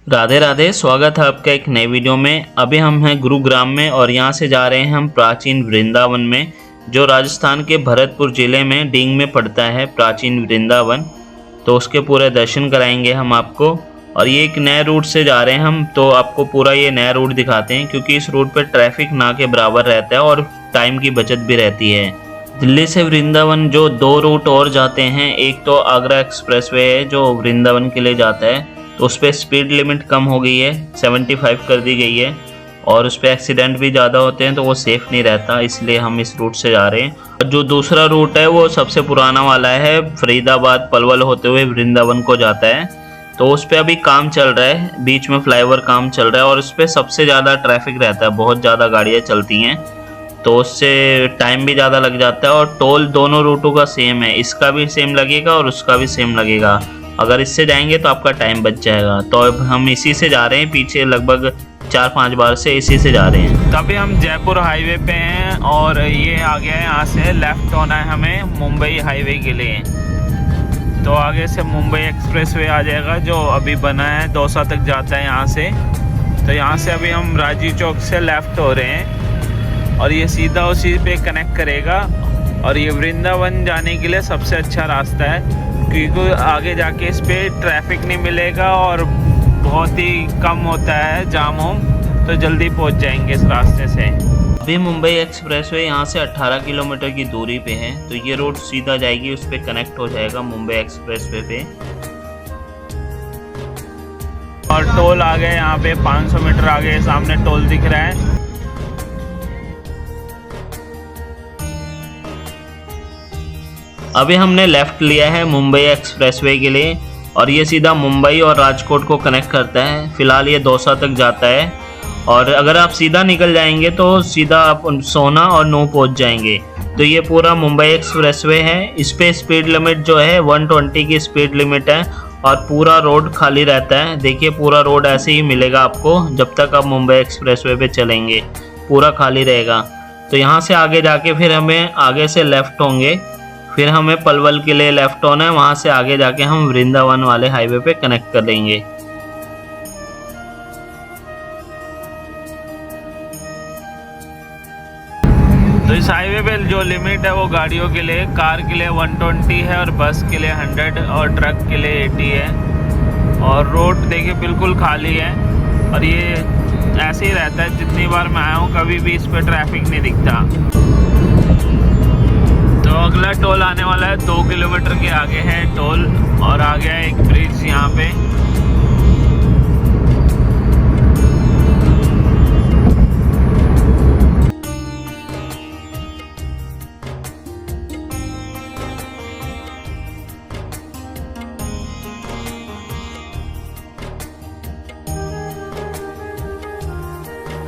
राधे राधे। स्वागत है आपका एक नए वीडियो में। अभी हम हैं गुरुग्राम में और यहाँ से जा रहे हैं हम प्राचीन वृंदावन में, जो राजस्थान के भरतपुर ज़िले में डींग में पड़ता है प्राचीन वृंदावन। तो उसके पूरे दर्शन कराएंगे हम आपको। और ये एक नए रूट से जा रहे हैं हम, तो आपको पूरा ये नया रूट दिखाते हैं, क्योंकि इस रूट पर ट्रैफिक ना के बराबर रहता है और टाइम की बचत भी रहती है। दिल्ली से वृंदावन जो दो रूट और जाते हैं, एक तो आगरा एक्सप्रेसवे है जो वृंदावन के लिए जाता है, तो उस पर स्पीड लिमिट कम हो गई है, 75 कर दी गई है, और उस पर एक्सीडेंट भी ज़्यादा होते हैं तो वो सेफ़ नहीं रहता, इसलिए हम इस रूट से जा रहे हैं। और जो दूसरा रूट है वो सबसे पुराना वाला है, फरीदाबाद पलवल होते हुए वृंदावन को जाता है। तो उस पर अभी काम चल रहा है, बीच में फ्लाईओवर काम चल रहा है और उस पर सबसे ज़्यादा ट्रैफिक रहता है, बहुत ज़्यादा गाड़ियाँ चलती हैं, तो उससे टाइम भी ज़्यादा लग जाता है। और टोल दोनों रूटों का सेम है, इसका भी सेम लगेगा और उसका भी सेम लगेगा। अगर इससे जाएंगे तो आपका टाइम बच जाएगा। तो अब हम इसी से जा रहे हैं, पीछे लगभग 4-5 बार से इसी से जा रहे हैं। तभी हम जयपुर हाईवे पे हैं और ये आ गया है, यहाँ से लेफ़्ट होना है हमें मुंबई हाईवे के लिए। तो आगे से मुंबई एक्सप्रेसवे आ जाएगा जो अभी बना है, दौसा तक जाता है यहाँ से। तो यहाँ से अभी हम राजीव चौक से लेफ़्ट हो रहे हैं और ये सीधा उसी पे कनेक्ट करेगा। और ये वृंदावन जाने के लिए सबसे अच्छा रास्ता है, क्योंकि आगे जाके इस पर ट्रैफिक नहीं मिलेगा और बहुत ही कम होता है जाम होम, तो जल्दी पहुंच जाएंगे इस रास्ते से। अभी मुंबई एक्सप्रेसवे यहाँ से 18 किलोमीटर की दूरी पे है, तो ये रोड सीधा जाएगी, उस पर कनेक्ट हो जाएगा मुंबई एक्सप्रेसवे पे। और टोल आ गए यहाँ पे, 500 मीटर आगे सामने टोल दिख रहा है। अभी हमने लेफ़्ट लिया है मुंबई एक्सप्रेसवे के लिए और ये सीधा मुंबई और राजकोट को कनेक्ट करता है। फ़िलहाल ये दौसा तक जाता है और अगर आप सीधा निकल जाएंगे तो सीधा आप सोना और नू पहुंच जाएंगे। तो ये पूरा मुंबई एक्सप्रेसवे है, इस पे स्पीड लिमिट जो है 120 की स्पीड लिमिट है और पूरा रोड खाली रहता है। देखिए पूरा रोड ऐसे ही मिलेगा आपको जब तक आप मुंबई एक्सप्रेसवे पे चलेंगे, पूरा खाली रहेगा। तो यहाँ से आगे जाके फिर हमें आगे से लेफ़्ट होंगे, फिर हमें पलवल के लिए लेफ़्ट होना है, वहाँ से आगे जाके हम वृंदावन वाले हाईवे पे कनेक्ट कर लेंगे। तो इस हाईवे पे जो लिमिट है वो गाड़ियों के लिए, कार के लिए 120 है और बस के लिए 100 और ट्रक के लिए 80 है। और रोड देखिए बिल्कुल खाली है और ये ऐसे ही रहता है, जितनी बार मैं आया हूँ कभी भी इस पर ट्रैफिक नहीं दिखता। तो अगला टोल आने वाला है, 2 किलोमीटर के आगे है टोल और आ गया एक ब्रिज यहाँ पे।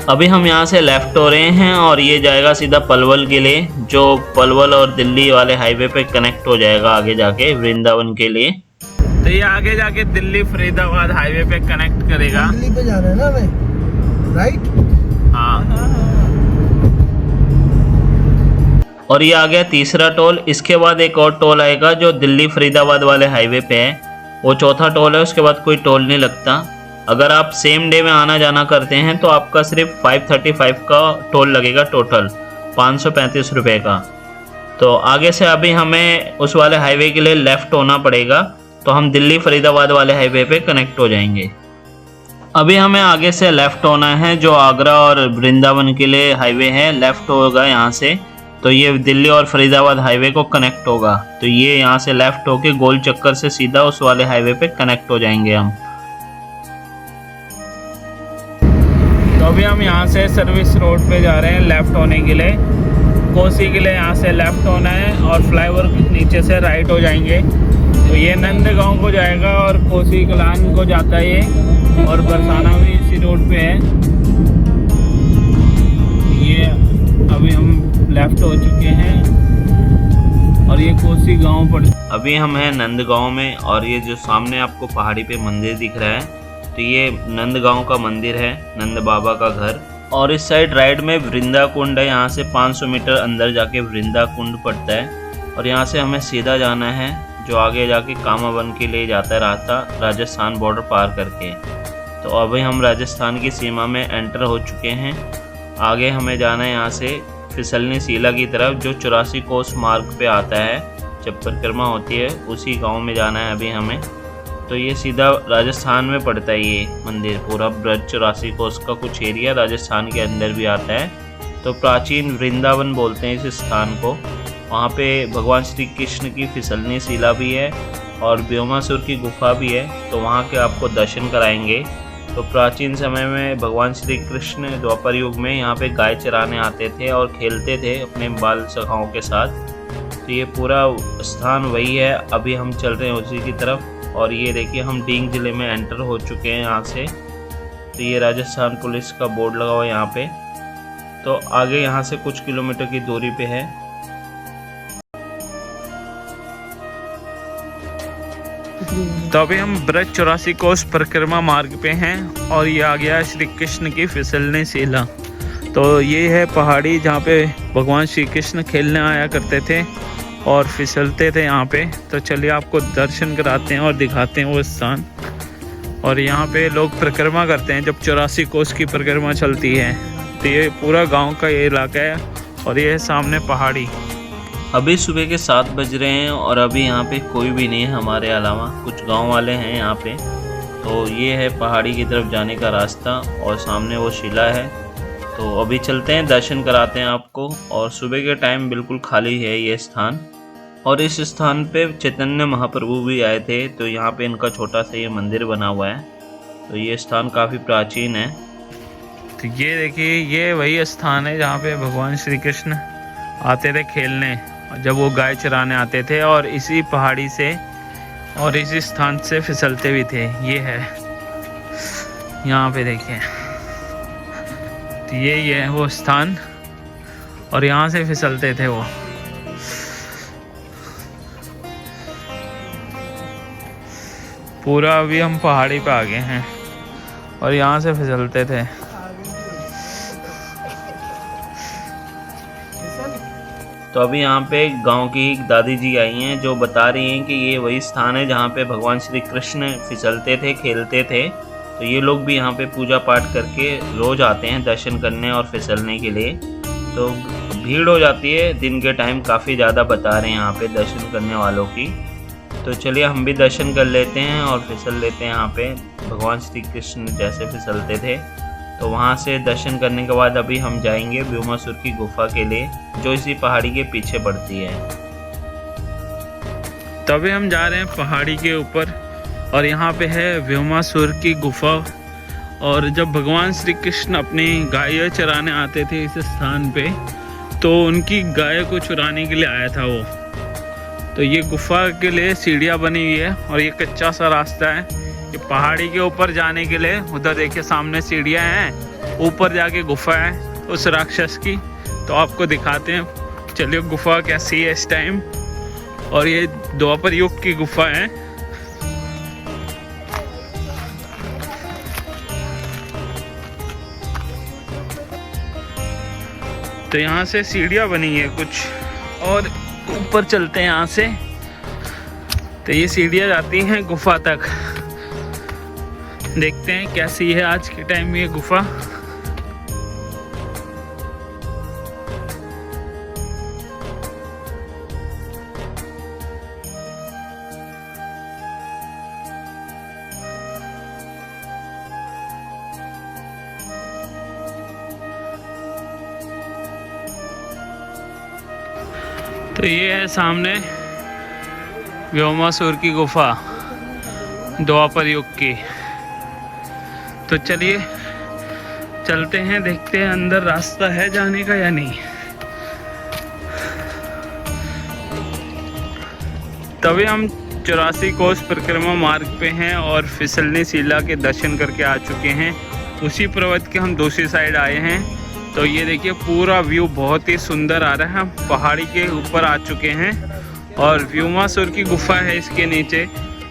अभी हम यहाँ से लेफ़्ट हो रहे हैं और ये जाएगा सीधा पलवल के लिए, जो पलवल और दिल्ली वाले हाईवे पे कनेक्ट हो जाएगा आगे जाके वृंदावन के लिए। तो ये आगे जाके दिल्ली फरीदाबाद हाईवे पे कनेक्ट करेगा। दिल्ली पे जाना है ना हमें, राइट? हाँ। और ये आ गया तीसरा टोल। इसके बाद एक और टोल आएगा जो दिल्ली फरीदाबाद वाले हाईवे पे है, वो चौथा टोल है। उसके बाद कोई टोल नहीं लगता। अगर आप सेम डे में आना जाना करते हैं तो आपका सिर्फ 535 का टोल लगेगा, टोटल 535 रुपये का। तो आगे से अभी हमें उस वाले हाईवे के लिए लेफ़्ट होना पड़ेगा, तो हम दिल्ली फरीदाबाद वाले हाईवे पे कनेक्ट हो जाएंगे। अभी हमें आगे से लेफ़्ट होना है, जो आगरा और वृंदावन के लिए हाईवे है, लेफ़्ट होगा यहाँ से, तो ये दिल्ली और फरीदाबाद हाईवे को कनेक्ट होगा। तो ये यहाँ से लेफ़्ट होके गोल चक्कर से सीधा उस वाले हाईवे पे कनेक्ट हो जाएंगे हम। तो अभी हम यहाँ से सर्विस रोड पे जा रहे हैं लेफ़्ट होने के लिए। कोसी के लिए यहाँ से लेफ़्ट होना है और फ्लाईओवर नीचे से राइट हो जाएंगे। तो ये नंदगांव को जाएगा और कोसी कलान को जाता है ये, और बरसाना भी इसी रोड पे है। ये अभी हम लेफ़्ट हो चुके हैं और ये कोसी गांव पड़। अभी हम हैं नंदगांव में और ये जो सामने आपको पहाड़ी पे मंदिर दिख रहा है, तो ये नंदगांव का मंदिर है, नंद बाबा का घर। और इस साइड राइट में वृंदा कुंड है, यहाँ से 500 मीटर अंदर जाके वृंदा कुंड पड़ता है और यहाँ से हमें सीधा जाना है, जो आगे जाके कामावन के लिए जाता है रास्ता, राजस्थान बॉर्डर पार करके। तो अभी हम राजस्थान की सीमा में एंटर हो चुके हैं। आगे हमें जाना है यहाँ से फिसलनी सीला की तरफ, जो 84 कोस मार्ग पे आता है। जब परिक्रमा होती है उसी गांव में जाना है अभी हमें। तो ये सीधा राजस्थान में पड़ता है, ये मंदिर पूरा ब्रज 84 कोस का कुछ एरिया राजस्थान के अंदर भी आता है। तो प्राचीन वृंदावन बोलते हैं इस स्थान को। वहाँ पे भगवान श्री कृष्ण की फिसलनी शिला भी है और व्योमासुर की गुफा भी है, तो वहाँ के आपको दर्शन कराएंगे। तो प्राचीन समय में भगवान श्री कृष्ण द्वापर युग में यहाँ पे गाय चराने आते थे और खेलते थे अपने बाल सखाओं के साथ। तो ये पूरा स्थान वही है। अभी हम चल रहे हैं उसी की तरफ, और ये देखिए हम डींग ज़िले में एंटर हो चुके हैं यहाँ से। तो ये राजस्थान पुलिस का बोर्ड लगा हुआ है यहाँ पे। तो आगे यहाँ से कुछ किलोमीटर की दूरी पे है। तो अभी हम ब्रज 84 कोस परिक्रमा मार्ग पे हैं और ये आ गया श्री कृष्ण की फिसलनी शिला। तो ये है पहाड़ी जहाँ पे भगवान श्री कृष्ण खेलने आया करते थे और फिसलते थे यहाँ पे। तो चलिए आपको दर्शन कराते हैं और दिखाते हैं वो स्थान। और यहाँ पे लोग परिक्रमा करते हैं जब 84 कोस की परिक्रमा चलती है। तो ये पूरा गांव का ये इलाका है और ये है सामने पहाड़ी। अभी सुबह के 7 बज रहे हैं और अभी यहाँ पे कोई भी नहीं है हमारे अलावा, कुछ गांव वाले हैं यहाँ पे। तो ये है पहाड़ी की तरफ जाने का रास्ता और सामने वो शिला है। तो अभी चलते हैं, दर्शन कराते हैं आपको। और सुबह के टाइम बिल्कुल खाली है ये स्थान। और इस स्थान पे चैतन्य महाप्रभु भी आए थे, तो यहाँ पे इनका छोटा सा ये मंदिर बना हुआ है। तो ये स्थान काफ़ी प्राचीन है। तो ये देखिए ये वही स्थान है जहाँ पे भगवान श्री कृष्ण आते थे खेलने जब वो गाय चराने आते थे, और इसी पहाड़ी से और इसी स्थान से फिसलते भी थे। ये है यहाँ पे देखिए, तो ये है वो स्थान और यहाँ से फिसलते थे वो। पूरा अभी हम पहाड़ी पे आ गए हैं और यहाँ से फिसलते थे। तो अभी यहाँ पे गांव की दादी जी आई हैं जो बता रही हैं कि ये वही स्थान है जहाँ पे भगवान श्री कृष्ण फिसलते थे, खेलते थे। तो ये लोग भी यहाँ पे पूजा पाठ करके रोज़ आते हैं दर्शन करने और फिसलने के लिए। तो भीड़ हो जाती है दिन के टाइम, काफ़ी ज़्यादा बता रहे हैं यहाँ पे दर्शन करने वालों की। तो चलिए हम भी दर्शन कर लेते हैं और फिसल लेते हैं यहाँ पे भगवान श्री कृष्ण जैसे फिसलते थे। तो वहाँ से दर्शन करने के बाद अभी हम जाएंगे व्योमासुर की गुफा के लिए, जो इसी पहाड़ी के पीछे पड़ती है। तो अभी हम जा रहे हैं पहाड़ी के ऊपर और यहाँ पे है व्योमासुर की गुफा। और जब भगवान श्री कृष्ण अपनी गाय चराने आते थे इस स्थान पे, तो उनकी गाय को चुराने के लिए आया था वो। तो ये गुफा के लिए सीढ़ियाँ बनी हुई है और ये कच्चा सा रास्ता है। ये पहाड़ी के ऊपर जाने के लिए, उधर देखिए सामने सीढ़ियाँ हैं, ऊपर जाके गुफा है उस राक्षस की। तो आपको दिखाते हैं, चलिए गुफा कैसी है इस टाइम। और ये द्वापर युग की गुफा है। तो यहाँ से सीढ़ियाँ बनी है कुछ और ऊपर चलते हैं यहाँ से। तो ये सीढ़ियाँ जाती हैं गुफा तक। देखते हैं कैसी है आज के टाइम ये गुफा। तो ये है सामने व्योमासुर की गुफा द्वापर युग की। तो चलिए चलते हैं, देखते हैं अंदर रास्ता है जाने का या नहीं। तभी हम 84 कोस परिक्रमा मार्ग पे हैं और फिसलनी शिला के दर्शन करके आ चुके हैं। उसी पर्वत के हम दूसरी साइड आए हैं। तो ये देखिए पूरा व्यू बहुत ही सुंदर आ रहा है। हम पहाड़ी के ऊपर आ चुके हैं और व्योमासुर की गुफा है इसके नीचे।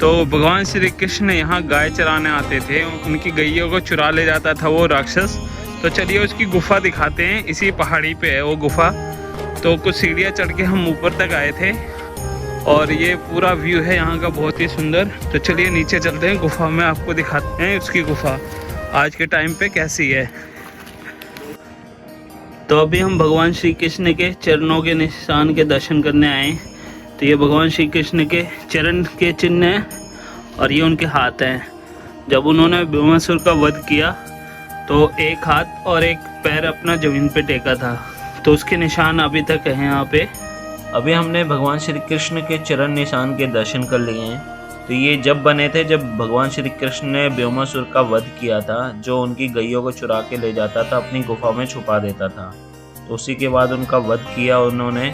तो भगवान श्री कृष्ण यहाँ गाय चराने आते थे, उनकी गैयों को चुरा ले जाता था वो राक्षस। तो चलिए उसकी गुफा दिखाते हैं, इसी पहाड़ी पे है वो गुफा। तो कुछ सीढ़ियाँ चढ़ के हम ऊपर तक आए थे और ये पूरा व्यू है यहाँ का बहुत ही सुंदर। तो चलिए नीचे चलते हैं, गुफा में आपको दिखाते हैं उसकी गुफा आज के टाइम पे कैसी है। तो अभी हम भगवान श्री कृष्ण के चरणों के निशान के दर्शन करने आए। तो ये भगवान श्री कृष्ण के चरण के चिन्ह हैं और ये उनके हाथ हैं। जब उन्होंने भीमासुर का वध किया तो एक हाथ और एक पैर अपना जमीन पे टेका था, तो उसके निशान अभी तक हैं यहाँ पे। अभी हमने भगवान श्री कृष्ण के चरण निशान के दर्शन कर लिए हैं। तो ये जब बने थे जब भगवान श्री कृष्ण ने भीमासुर का वध किया था, जो उनकी गैयों को चुरा के ले जाता था, अपनी गुफा में छुपा देता था। तो उसी के बाद उनका वध किया उन्होंने।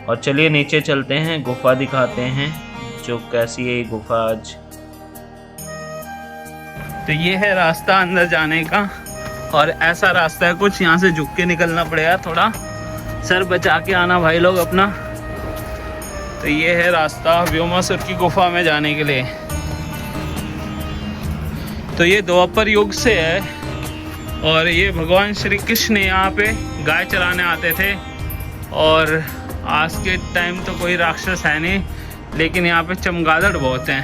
और चलिए नीचे चलते हैं, गुफा दिखाते हैं जो कैसी है ये गुफा आज। तो ये है रास्ता अंदर जाने का और ऐसा रास्ता है कुछ, यहाँ से झुक के निकलना पड़ेगा, थोड़ा सर बचा के आना भाई लोग अपना। तो ये है रास्ता भीमासुर की गुफा में जाने के लिए। तो ये द्वापर युग से है और ये भगवान श्री कृष्ण यहाँ पे गाय चराने आते थे। और आज के टाइम तो कोई राक्षस है नहीं, लेकिन यहाँ पे चमगादड़ बहुत हैं।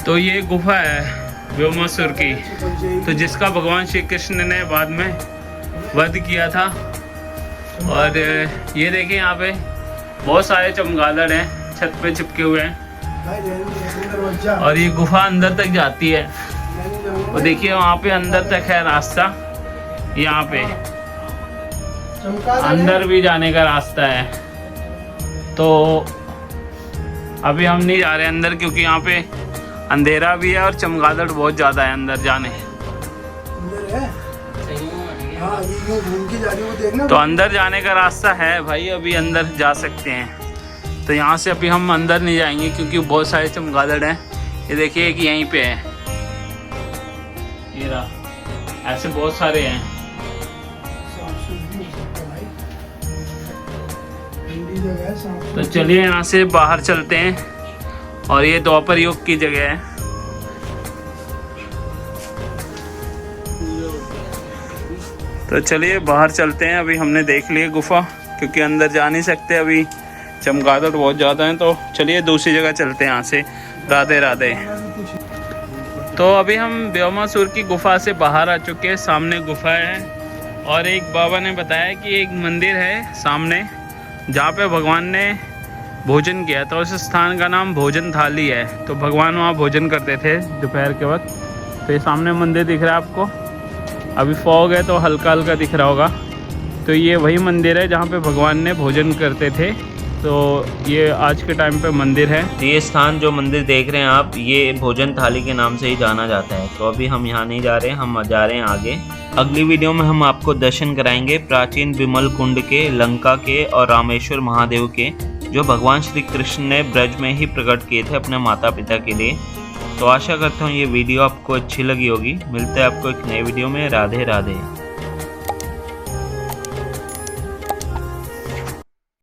तो ये गुफा है भीमासुर की, तो जिसका भगवान श्री कृष्ण ने बाद में वध किया था। और ये देखिए यहाँ पे बहुत सारे चमगादड़ हैं, छत पे चिपके हुए हैं और ये गुफा अंदर तक जाती है। और देखिए वहाँ पे अंदर तक है रास्ता, यहाँ पे अंदर भी जाने का रास्ता है। तो अभी हम नहीं जा रहे अंदर क्योंकि यहाँ पे अंधेरा भी है और चमगादड़ बहुत ज़्यादा है अंदर जाने। तो अंदर जाने का रास्ता है भाई, अभी अंदर जा सकते हैं। तो यहाँ से अभी हम अंदर नहीं जाएंगे क्योंकि बहुत सारे चमगादड़ हैं। ये देखिए कि यहीं पे है, ये रहा, ऐसे बहुत सारे हैं। तो चलिए यहाँ से बाहर चलते हैं और ये द्वापर युग की जगह है। तो चलिए बाहर चलते हैं। अभी हमने देख लिया गुफा, क्योंकि अंदर जा नहीं सकते अभी, चमगादड़ बहुत ज़्यादा हैं। तो चलिए दूसरी जगह चलते हैं यहाँ से। राधे राधे। तो अभी हम भीमासुर की गुफा से बाहर आ चुके हैं। सामने गुफा है और एक बाबा ने बताया कि एक मंदिर है सामने जहाँ पे भगवान ने भोजन किया था। उस स्थान का नाम भोजन थाली है। तो भगवान वहाँ भोजन करते थे दोपहर के वक्त। तो ये सामने मंदिर दिख रहा है आपको, अभी फॉग है तो हल्का हल्का दिख रहा होगा। तो ये वही मंदिर है जहाँ पे भगवान ने भोजन करते थे। तो ये आज के टाइम पे मंदिर है। तो ये स्थान जो मंदिर देख रहे हैं आप, ये भोजन थाली के नाम से ही जाना जाता है। तो अभी हम यहाँ नहीं जा रहे हैं, हम जा रहे हैं आगे। अगली वीडियो में हम आपको दर्शन कराएंगे प्राचीन विमल कुंड के, लंका के और रामेश्वर महादेव के, जो भगवान श्री कृष्ण ने ब्रज में ही प्रकट किए थे अपने माता पिता के लिए। तो आशा करता हूँ ये वीडियो आपको अच्छी लगी होगी। मिलते हैं आपको एक नए वीडियो में। राधे राधे।